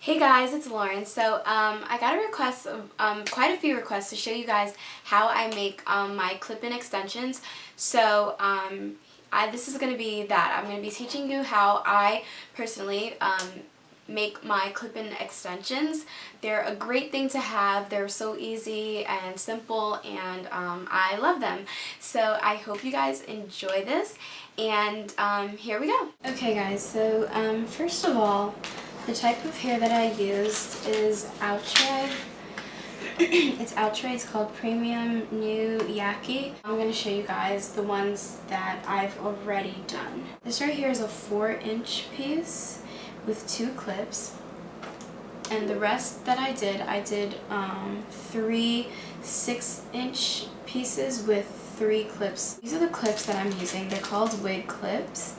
Hey guys, it's Lauren. So I got a request, quite a few requests to show you guys how I make my clip-in extensions. So this is going to be that. I'm going to be teaching you how I personally make my clip-in extensions. They're a great thing to have. They're so easy and simple, and I love them. So I hope you guys enjoy this, and here we go. Okay guys, so first of all, the type of hair that I used is Outre. It's Outre. It's called Premium New Yaki. I'm going to show you guys the ones that I've already done. This right here is a 4-inch piece with 2 clips. And the rest that I did 3 6-inch pieces with 3 clips. These are the clips that I'm using. They're called wig clips.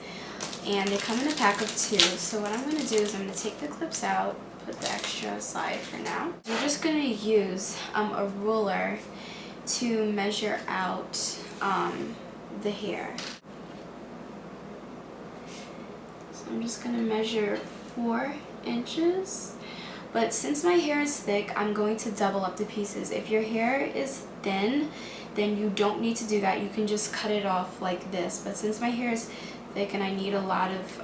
And they come in a pack of 2. So what I'm going to do is I'm going to take the clips out, put the extra aside for now. I'm just going to use a ruler to measure out the hair. So I'm just going to measure 4 inches. But since my hair is thick, I'm going to double up the pieces. If your hair is thin, then you don't need to do that. You can just cut it off like this. But since my hair is thick and I need a lot of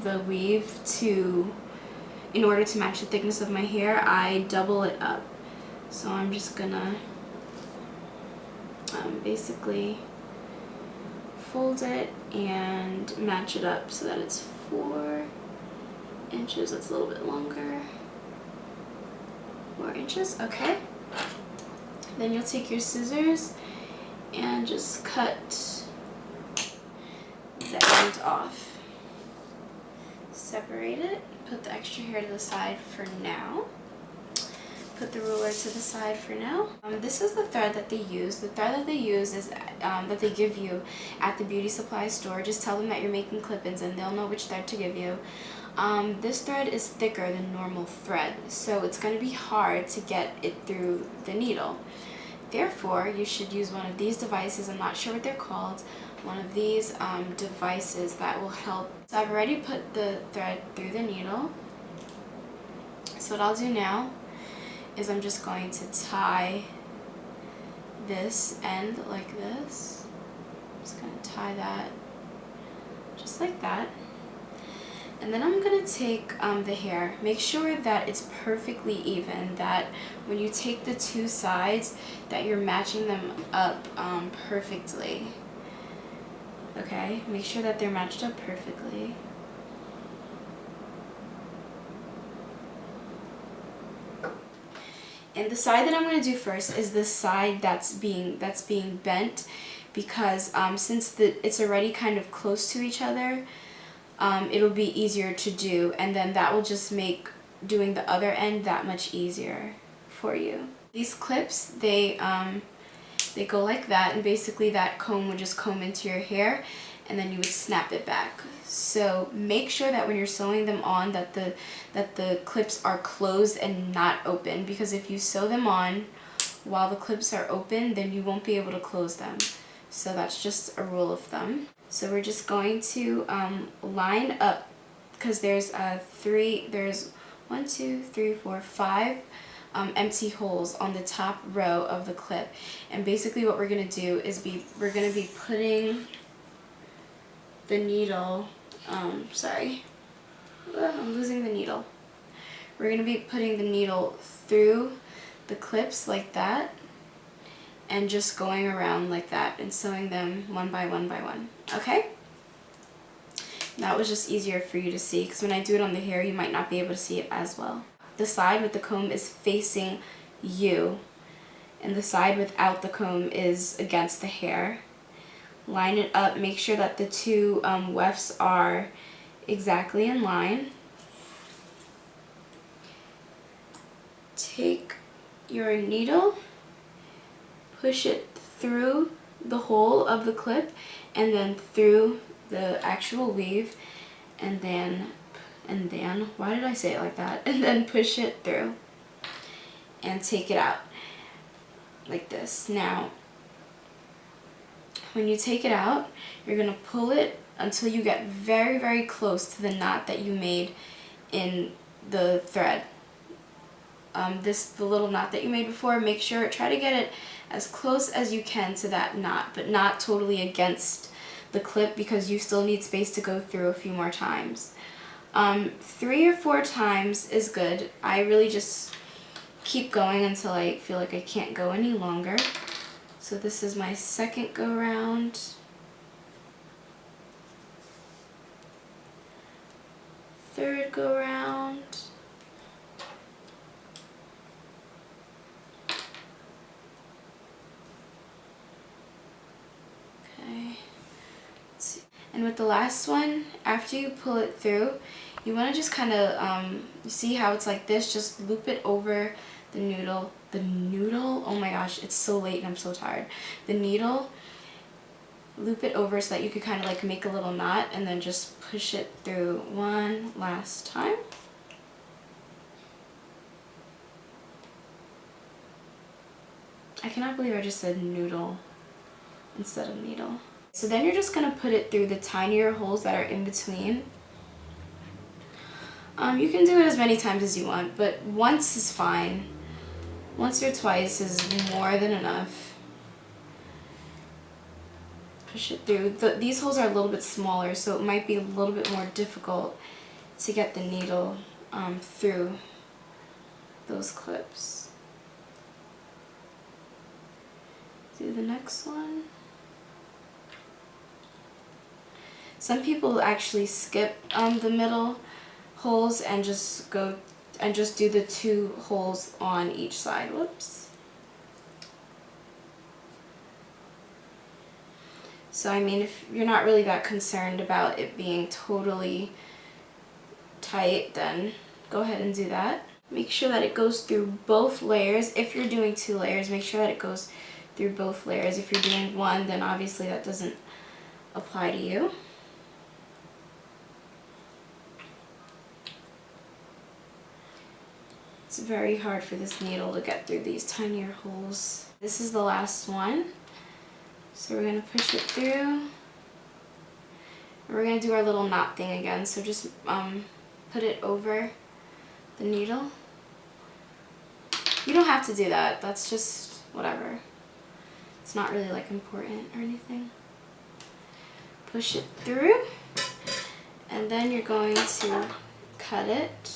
the weave in order to match the thickness of my hair, I double it up. So I'm just gonna basically fold it and match it up so that it's 4 inches. That's a little bit longer. 4 inches, okay. Then you'll take your scissors and just cut the end off. Separate it, put the extra hair to the side for now. Put the ruler to the side for now. This is the thread that they use. The thread that they use is that they give you at the beauty supply store. Just tell them that you're making clip-ins and they'll know which thread to give you. This thread is thicker than normal thread, so it's going to be hard to get it through the needle. Therefore, you should use one of these devices. I'm not sure what they're called. One of these devices that will help. So I've already put the thread through the needle. So what I'll do now is I'm just going to tie this end like this. I'm just going to tie that just like that. And then I'm going to take the hair. Make sure that it's perfectly even, that when you take the 2 sides that you're matching them up perfectly. Okay, make sure that they're matched up perfectly. And the side that I'm going to do first is the side that's being bent, because since it's already kind of close to each other, it'll be easier to do, and then that will just make doing the other end that much easier for you. These clips, they go like that, and basically that comb would just comb into your hair, and then you would snap it back. So make sure that when you're sewing them on that the clips are closed and not open, because if you sew them on while the clips are open, then you won't be able to close them. So that's just a rule of thumb. So we're just going to line up, because there's 1, 2, 3, 4, 5 empty holes on the top row of the clip. And basically what we're going to do is we're going to be putting the needle, sorry, I'm losing the needle. We're going to be putting the needle through the clips like that, and just going around like that and sewing them one by one by one. Okay? That was just easier for you to see, because when I do it on the hair, you might not be able to see it as well. The side with the comb is facing you, and the side without the comb is against the hair. Line it up. Make sure that the 2 wefts are exactly in line. Take your needle, push it through the hole of the clip, and then through the actual weave, and then why did I say it like that? And then push it through and take it out like this. Now, when you take it out, you're going to pull it until you get very, very close to the knot that you made in the thread. The little knot that you made before, try to get it as close as you can to that knot, but not totally against the clip because you still need space to go through a few more times. 3 or 4 times is good. I really just keep going until I feel like I can't go any longer. So this is my second go round. Third go round. Okay. And with the last one, after you pull it through, you want to just kind of, see how it's like this, just loop it over the noodle. The noodle? Oh my gosh, it's so late and I'm so tired. The needle, loop it over so that you could kind of like make a little knot and then just push it through one last time. I cannot believe I just said noodle instead of needle. So then you're just going to put it through the tinier holes that are in between. You can do it as many times as you want, but once is fine. Once or twice is more than enough. Push it through. These holes are a little bit smaller, so it might be a little bit more difficult to get the needle through those clips. Do the next one. Some people actually skip the middle holes and just do the 2 holes on each side. Whoops. So I mean, if you're not really that concerned about it being totally tight, then go ahead and do that. Make sure that it goes through both layers. If you're doing 2 layers, make sure that it goes through both layers. If you're doing 1, then obviously that doesn't apply to you. It's very hard for this needle to get through these tinier holes. This is the last one. So we're going to push it through. And we're going to do our little knot thing again. So just put it over the needle. You don't have to do that. That's just whatever. It's not really like important or anything. Push it through. And then you're going to cut it.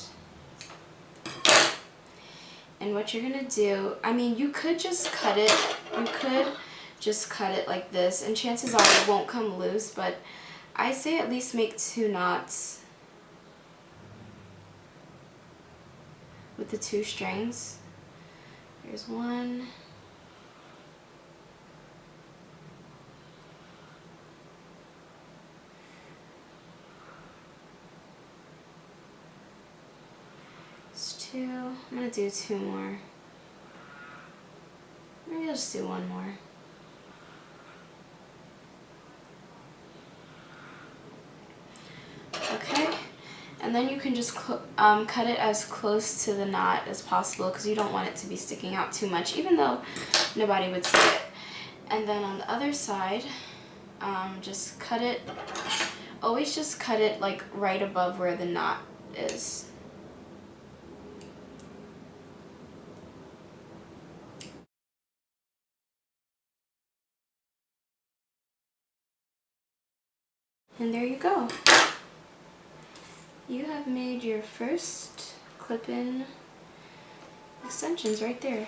And what you're going to do, I mean, you could just cut it. You could just cut it like this, and chances are it won't come loose, but I say at least make 2 knots with the 2 strings. Here's 1. There's 2. I'm going to do 2 more. Maybe I'll just do 1 more. Okay, and then you can just cut it as close to the knot as possible because you don't want it to be sticking out too much, even though nobody would see it. And then on the other side, just cut it, always just cut it like right above where the knot is. And there you go. You have made your first clip-in extensions right there.